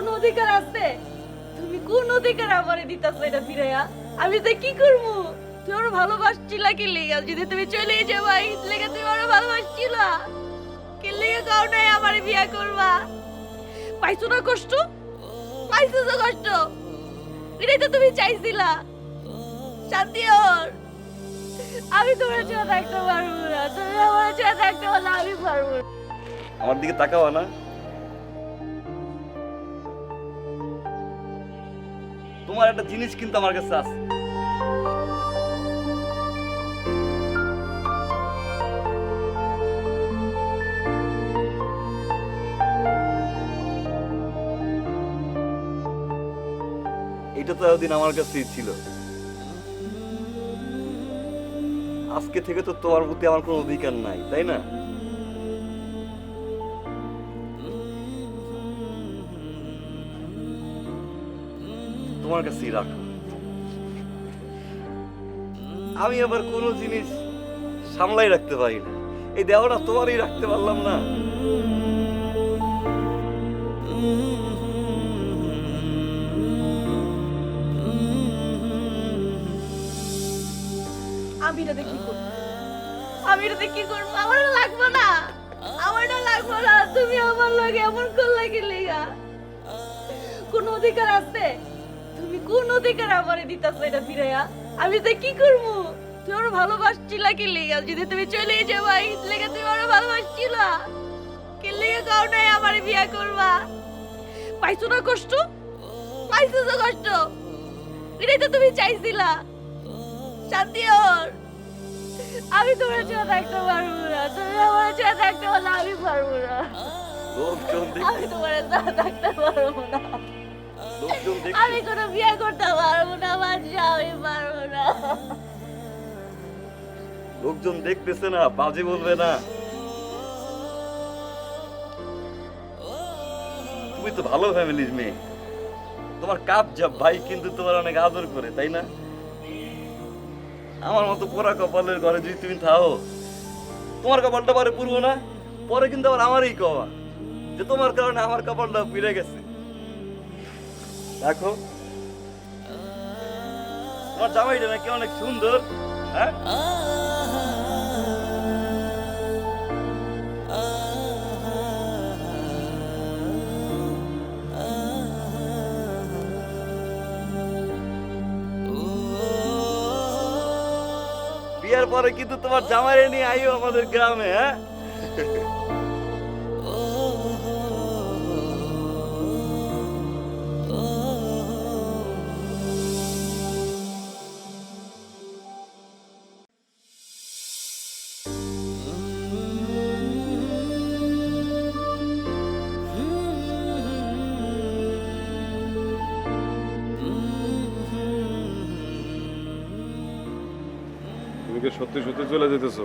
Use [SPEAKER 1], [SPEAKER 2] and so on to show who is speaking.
[SPEAKER 1] কোন অধিকার আছে? তুমি কোন অধিকার আমারে দিতাছো এটা ফিরাইয়া? আমি তো কি করবো? তুমি আমার ভালোবাসছিলা কি লেগা? যদি তুমি চলে যাবা এই লেগা তুমি আমার ভালোবাসছিলা কি লেগা কাও নাই আমারে বিয়া করবা? পাইছো না কষ্ট? পাইছো তো কষ্ট? এটাই তো তুমি চাইছিলা। শান্তি ওর। আমি তোমার ছাড়া থাকতে পারবো না। তুমি আমার ছাড়া থাকতে পারলে আমি পারবো না।
[SPEAKER 2] আমার দিকে তাকাও না। তোমার একটা জিনিস কিন্তু আমার কাছে আছে। এটা তো এতদিন আমার কাছেই ছিল। আজকে থেকে তো তোমার প্রতি আমার কোনো অধিকার নাই, তাই না? তোমার কাছেই রাখো। আমি আবার কোনো জিনিস সামলাই রাখতে পারি না। এই দেওয়াটা তোমারই রাখতে পারলাম না।
[SPEAKER 1] আমি এটাতে কি করবো? আমি এটাতে কি করবো? আমার এটা লাগবে না। আমার এটা লাগবে না। তুমি আমার লাগে এমন করলে কি লেগা? কোন অধিকার আছে? তুমি কোন অধিকার আমারে দিতাছো এটা ফিরাইয়া? আমি তো কি করবো? তুমি আমার ভালোবাসছিলা কি লেগা? যদি তুমি চলে যাবা এই লেগা তুমি আমার ভালোবাসছিলা কি লেগা কাও নাই আমারে বিয়া করবা? পাইছো না কষ্ট? পাইছো তো কষ্ট? এটাই তো তুমি চাইছিলা। শান্তি ওর। আমি তোমার ছাড়া থাকতে পারবো না। তুমি আমার ছাড়া থাকতে পারলে আমি পারবো না।
[SPEAKER 2] লোকজন
[SPEAKER 1] আমি তোমার ছাড়া থাকতে পারবো না।
[SPEAKER 2] লোকজন
[SPEAKER 1] আমি কোনো বিয়ে করতে পারবো না। বাচ্চা আমি পারবো না।
[SPEAKER 2] লোকজন দেখতেছে না, বাজে বলবে না। তুমি তো ভালো ফ্যামিলির মেয়ে। তোমার কাপ জাপ ভাই কিন্তু তোমার অনেক আদর করে, তাই না? আমার মতো পোড়া কপালের ঘরে যদি তুমি থাও, তোমার কপালটা পরে পুরবো না? পরে কিন্তু আবার আমারই কওয়া যে তোমার কারণে আমার কপালটা পিড়ে গেছে। দেখো তোমার জামাইটা নাকি অনেক সুন্দর, হ্যাঁ? বিয়ার পরে কিন্তু তোমার জামাইরে নিয়ে আইও আমাদের গ্রামে, হ্যাঁ?
[SPEAKER 3] তুমি কি সত্যি সত্যি চলে যেতেছো?